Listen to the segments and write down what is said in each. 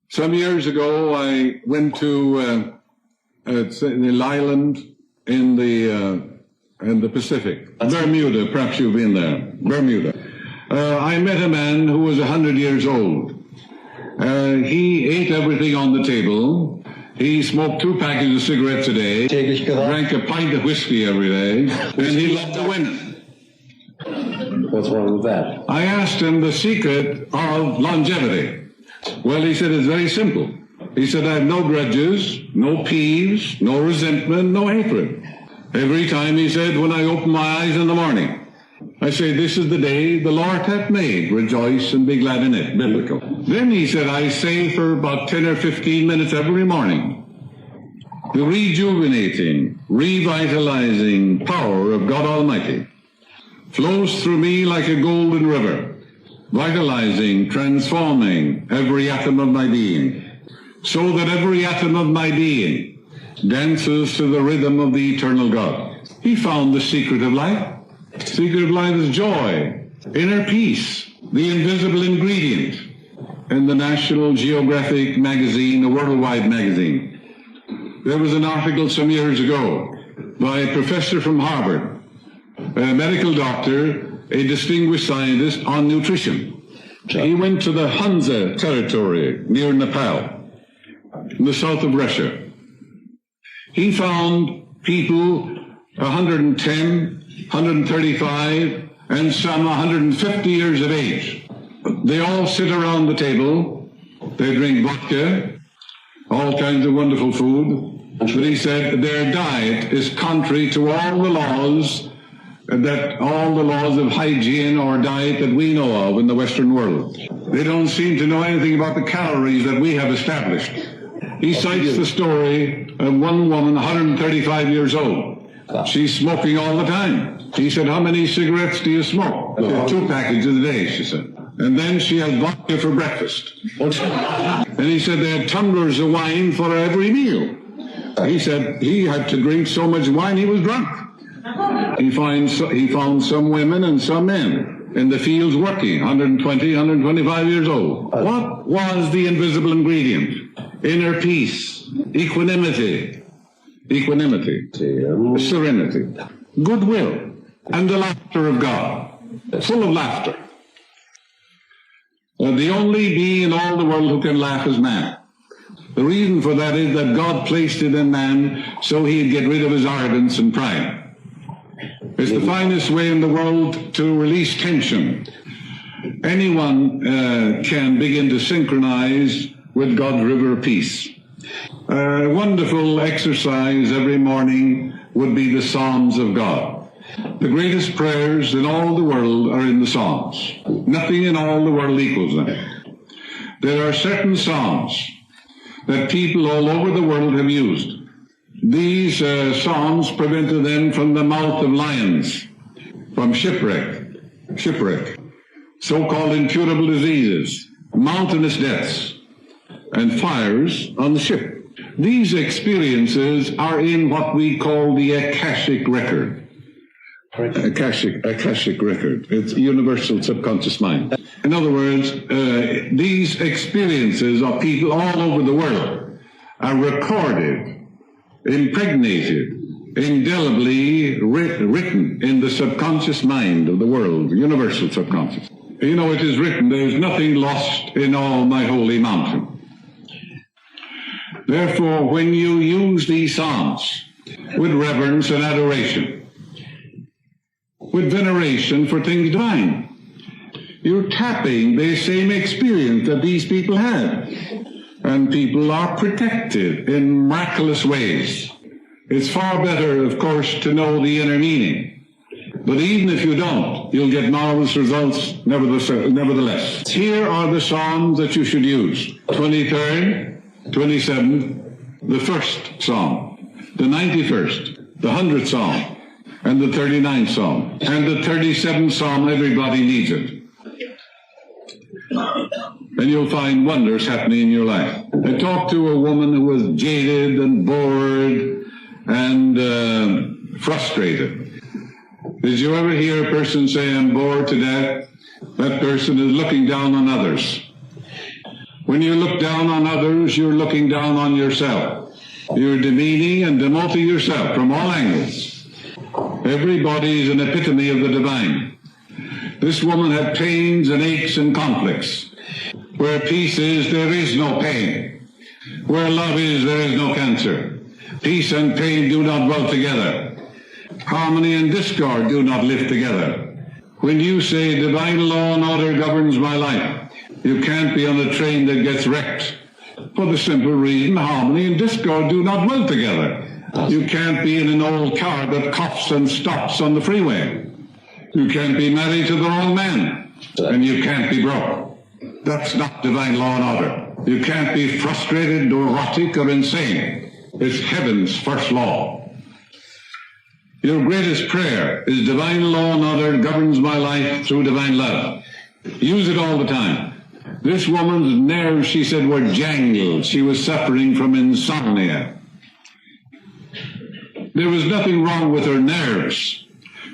Some years ago, I went to an island in the Pacific, Bermuda. Perhaps you've been there, Bermuda. I met a man who was 100 years old. He ate everything on the table. He smoked 2 packages of cigarettes a day, drank a pint of whiskey every day, and he loved the women. What's wrong with that? I asked him the secret of longevity. Well, he said, it's very simple. He said, I have no grudges, no peeves, no resentment, no hatred. Every time, he said, when I open my eyes in the morning, I say, this is the day the Lord hath made. Rejoice and be glad in it. Biblical. Then he said, I say for about 10 or 15 minutes every morning, the rejuvenating, revitalizing power of God Almighty flows through me like a golden river, vitalizing, transforming every atom of my being, so that every atom of my being dances to the rhythm of the eternal God. He found the secret of life. The secret of life is joy, inner peace, the invisible ingredient. In the National Geographic magazine, a worldwide magazine, there was an article some years ago by a professor from Harvard, a medical doctor, a distinguished scientist on nutrition. He went to the Hunza territory near Nepal, in the south of Russia. He found people 110, 135, and some 150 years of age. They all sit around the table, they drink vodka, all kinds of wonderful food, but he said their diet is contrary to all the laws of hygiene or diet that we know of in the Western world. They don't seem to know anything about the calories that we have established. He cites the story of one woman, 135 years old. She's smoking all the time. He said, how many cigarettes do you smoke? 2 packages a day, she said. And then she had vodka for breakfast. And he said they had tumblers of wine for every meal. He said he had to drink so much wine he was drunk. He found some women and some men in the fields working, 120, 125 years old. What was the invisible ingredient? Inner peace, equanimity, serenity, goodwill, and the laughter of God, full of laughter. The only being in all the world who can laugh is man. The reason for that is that God placed it in man so he'd get rid of his arrogance and pride. It's the finest way in the world to release tension. Anyone can begin to synchronize with God's river of peace. A wonderful exercise every morning would be the Psalms of God. The greatest prayers in all the world are in the Psalms. Nothing in all the world equals them. There are certain Psalms that people all over the world have used. These Psalms prevented them from the mouth of lions, from shipwreck, so-called incurable diseases, mountainous deaths, and fires on the ship. These experiences are in what we call the Akashic record. Akashic record. It's universal subconscious mind. In other words, these experiences of people all over the world are recorded, impregnated, indelibly written in the subconscious mind of the world, universal subconscious. You know, it is written, there is nothing lost in all my holy mountain. Therefore, when you use these Psalms with reverence and adoration, with veneration for things divine, you're tapping the same experience that these people had. And people are protected in miraculous ways. It's far better, of course, to know the inner meaning. But even if you don't, you'll get marvelous results nevertheless. Here are the Psalms that you should use. 23rd, 27th, the 1st Psalm, the 91st, the 100th Psalm, and the 39th Psalm. And the 37th Psalm, everybody needs it. And you'll find wonders happening in your life. I talked to a woman who was jaded and bored and frustrated. Did you ever hear a person say, I'm bored to death? That person is looking down on others. When When you look down on others, you're looking down on yourself. You're demeaning and demoting yourself from all angles. Everybody is an epitome of the divine. This woman had pains and aches and conflicts. Where peace is, there is no pain. Where love is, there is no cancer. Peace and pain do not dwell together. Harmony and discord do not live together. When you say divine law and order governs my life, you can't be on a train that gets wrecked. For the simple reason, harmony and discord do not dwell together. You can't be in an old car that coughs and stops on the freeway. You can't be married to the wrong man, and you can't be broke. That's not divine law and order. You can't be frustrated, neurotic, or insane. It's heaven's first law. Your greatest prayer is divine law and order governs my life through divine love. Use it all the time. This woman's nerves, she said, were jangled. She was suffering from insomnia. There was nothing wrong with her nerves,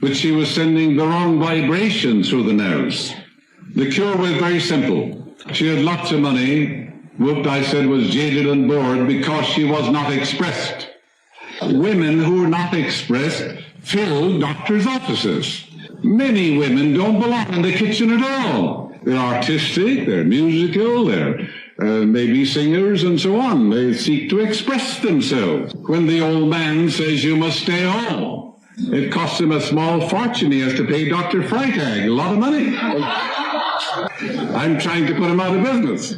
but she was sending the wrong vibrations through the nerves. The cure was very simple. She had lots of money, but I said was jaded and bored because she was not expressed. Women who are not expressed fill doctors' offices. Many women don't belong in the kitchen at all. They're artistic, they're musical, they're maybe singers and so on. They seek to express themselves. When the old man says you must stay home, it costs him a small fortune. He has to pay Dr. Freitag a lot of money. I'm trying to put him out of business.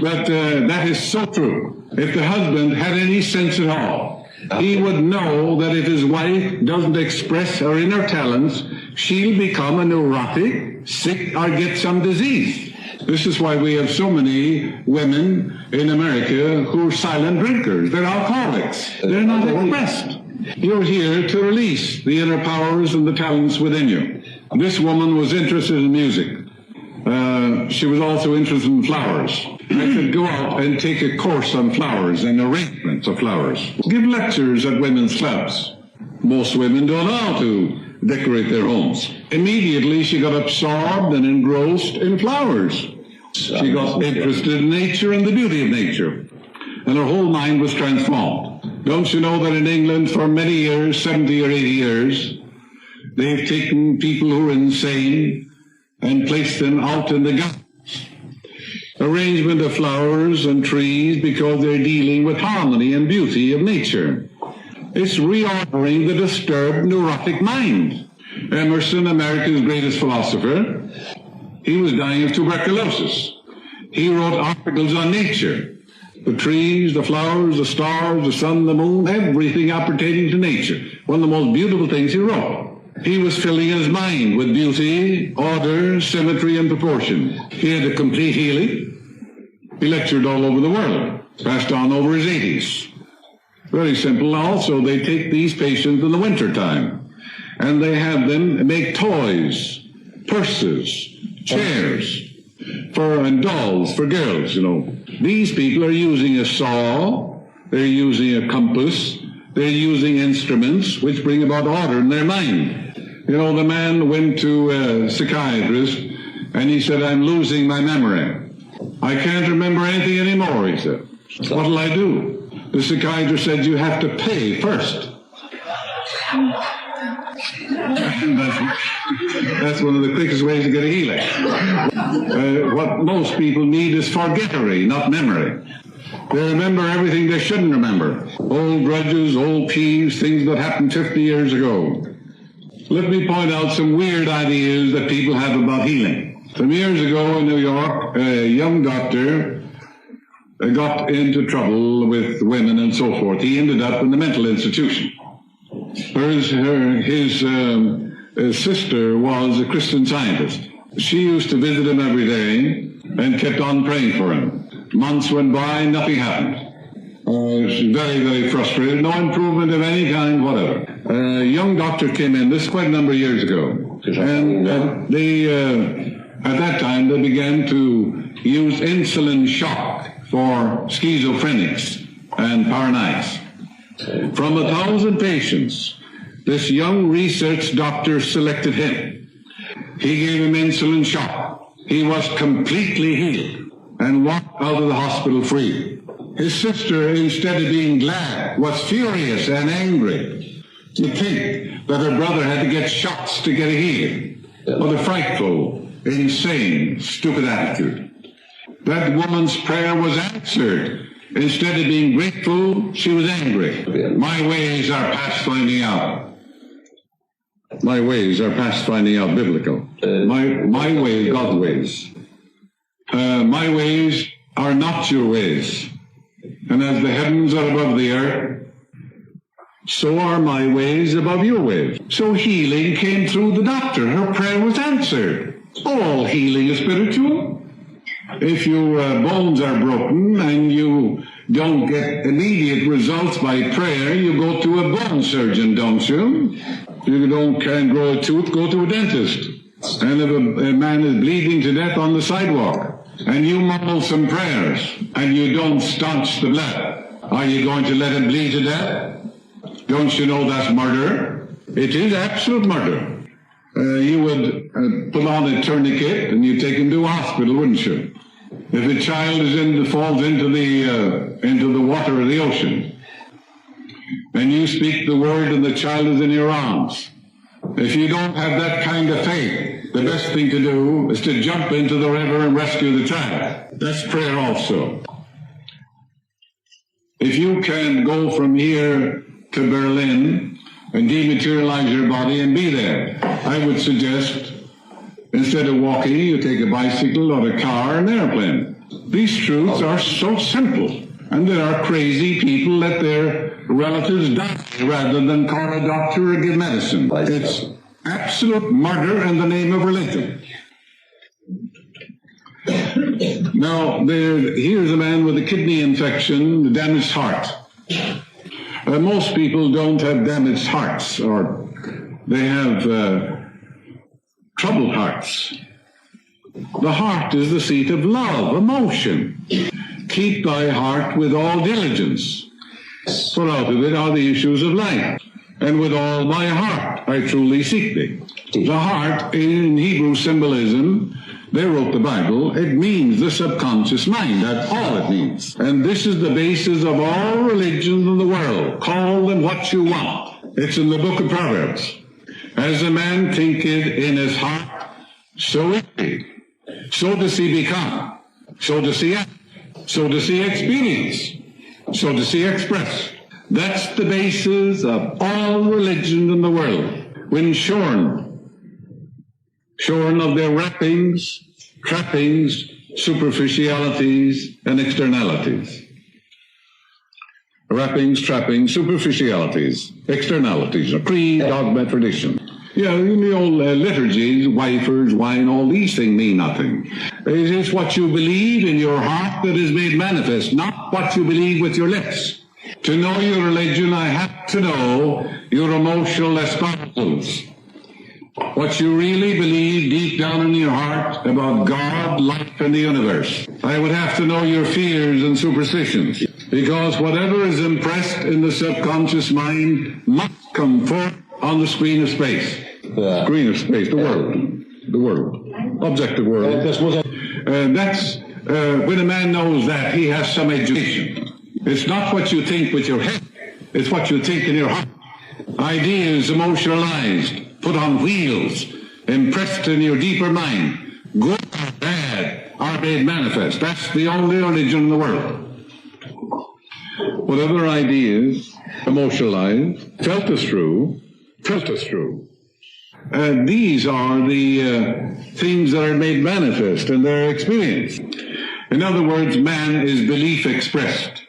But that is so true. If the husband had any sense at all, he would know that if his wife doesn't express her inner talents, she'll become a neurotic, sick, or get some disease. This is why we have so many women in America who are silent drinkers. They're alcoholics. They're not expressed. You're here to release the inner powers and the talents within you. This woman was interested in music. She was also interested in flowers. I could go out and take a course on flowers and arrangements of flowers. Give lectures at women's clubs. Most women don't know how to decorate their homes. Immediately she got absorbed and engrossed in flowers. She got interested in nature and the beauty of nature. And her whole mind was transformed. Don't you know that in England for many years, 70 or 80 years, they've taken people who are insane and placed them out in the gardens. Arrangement of flowers and trees because they're dealing with harmony and beauty of nature. It's reordering the disturbed neurotic mind. Emerson, America's greatest philosopher, he was dying of tuberculosis. He wrote articles on nature. The trees, the flowers, the stars, the sun, the moon, everything appertaining to nature. One of the most beautiful things he wrote. He was filling his mind with beauty, order, symmetry, and proportion. He had a complete healing. He lectured all over the world, passed on over his 80s. Very simple. Also, they take these patients in the wintertime, and they have them make toys, purses, chairs, and dolls for girls, you know. These people are using a saw, they're using a compass, they're using instruments which bring about order in their mind. You know, the man went to a psychiatrist, and he said, I'm losing my memory. I can't remember anything anymore, he said. What'll I do? The psychiatrist said, you have to pay first. That's one of the quickest ways to get a healing. What most people need is forgettery, not memory. They remember everything they shouldn't remember. Old grudges, old peeves, things that happened 50 years ago. Let me point out some weird ideas that people have about healing. Some years ago in New York, a young doctor got into trouble with women and so forth. He ended up in the mental institution. His sister was a Christian Scientist. She used to visit him every day and kept on praying for him. Months went by, nothing happened. She was very, very frustrated, no improvement of any kind, whatever. A young doctor came in, this is quite a number of years ago, and at that time they began to use insulin shock for schizophrenics and paranoids. From 1,000 patients, this young research doctor selected him. He gave him insulin shock. He was completely healed and walked out of the hospital free. His sister, instead of being glad, was furious and angry to think that her brother had to get shots to get a healing. What a frightful, insane, stupid attitude. That woman's prayer was answered. Instead of being grateful, she was angry. My ways are past finding out. My ways are past finding out biblical. My ways, God's ways. My ways are not your ways. And as the heavens are above the earth, so are my ways above your ways. So healing came through the doctor. Her prayer was answered. All healing is spiritual. If your bones are broken and you don't get immediate results by prayer, you go to a bone surgeon, don't you? If you can't grow a tooth, go to a dentist. And if a man is bleeding to death on the sidewalk, and you mumble some prayers, and you don't staunch the blood, are you going to let him bleed to death? Don't you know that's murder? It is absolute murder. You would put on a tourniquet and you take him to a hospital, wouldn't you? If a child falls into the water of the ocean, and you speak the word and the child is in your arms, if you don't have that kind of faith, the best thing to do is to jump into the river and rescue the child. That's prayer also. If you can go from here to Berlin and dematerialize your body and be there, I would suggest, instead of walking, you take a bicycle or a car or an airplane. These truths are so simple, and there are crazy people let their relatives die rather than call a doctor or give medicine. It's absolute murder in the name of religion. Now, here's a man with a kidney infection, a damaged heart. Most people don't have damaged hearts, or they have troubled hearts. The heart is the seat of love, emotion. Keep thy heart with all diligence, for out of it are the issues of life. And with all my heart I truly seek thee. The heart, in Hebrew symbolism, they wrote the Bible, it means the subconscious mind. That's all it means. And this is the basis of all religions in the world. Call them what you want. It's in the book of Proverbs. As a man thinketh in his heart, so is he. So does he become. So does he act. So does he experience. So does he express. That's the basis of all religions in the world. When shorn of their wrappings, trappings, superficialities, and externalities. Wrappings, trappings, superficialities, externalities, creed, dogma, tradition. Yeah, in the old liturgies, wafers, wine, all these things mean nothing. It is what you believe in your heart that is made manifest, not what you believe with your lips. To know your religion, I have to know your emotional espousals. What you really believe deep down in your heart about God, life, and the universe. I would have to know your fears and superstitions, because whatever is impressed in the subconscious mind must come forth on the screen of space. Screen of space, the world, objective world. That's when a man knows that, he has some education. It's not what you think with your head, it's what you think in your heart. Ideas emotionalized, put on wheels, impressed in your deeper mind, good or bad, are made manifest. That's the only religion in the world. Whatever ideas, emotionalized, felt as true. These are the things that are made manifest in their experience. In other words, man is belief expressed.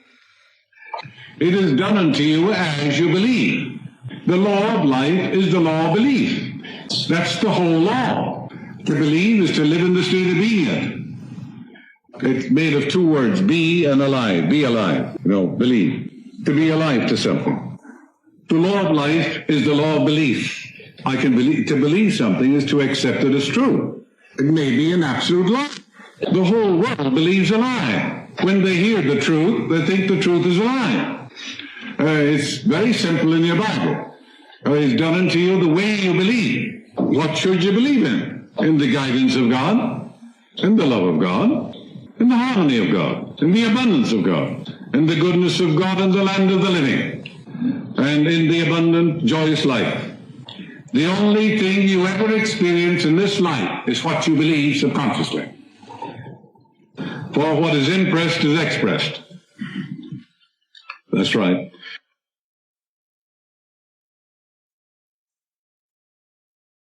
It is done unto you as you believe. The law of life is the law of belief. That's the whole law. To believe is to live in the state of being it. It's made of two words, be and alive. Be alive. Believe. To be alive to something. The law of life is the law of belief. I can believe. To believe something is to accept it as true. It may be an absolute lie. The whole world believes a lie. When they hear the truth, they think the truth is a lie. It's very simple in your Bible. It's done unto you the way you believe. What should you believe in? In the guidance of God. in the love of God, in the harmony of God, in the abundance of God, in the goodness of God and the land of the living, and in the abundant, joyous life. The only thing you ever experience in this life is what you believe subconsciously. For what is impressed is expressed. That's right.